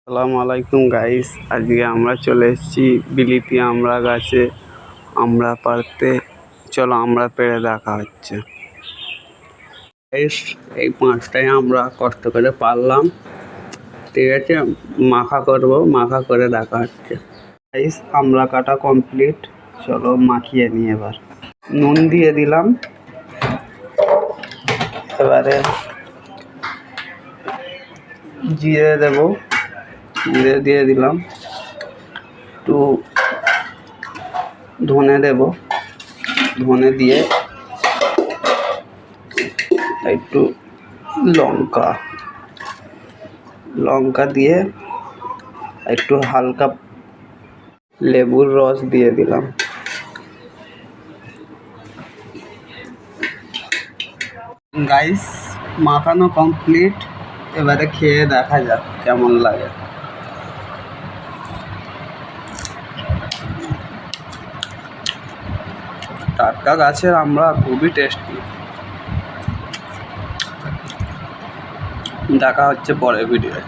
আসসালামু আলাইকুম গাইস, আজকে আমরা চলে এসেছি বিলিতি আমড়া গাছে আমড়া পাড়তে। চলো আমরা পেড়ে দেখা হচ্ছে। এই 5টাই আমরা কষ্ট করে পারলাম, ঠিক আছে। মাখা করব, মাখা করে দেখা হচ্ছে। গাইস আমড়া কাটা কমপ্লিট, চলো মাখিয়ে নিই। এবার নুন দিয়ে দিলাম, এবারে জিরে দেবো, জিরে দিয়ে দিলাম, একটু ধনে দেব, ধনে দিয়ে একটু লঙ্কা দিয়ে একটু হালকা লেবুর রস দিয়ে দিলাম। গাইস মাখানো কমপ্লিট, এবারে খেয়ে দেখা যাক কেমন লাগে। টাটকা গাছের আমড়া খুবই টেস্টি। দেখা হচ্ছে পরের ভিডিওতে।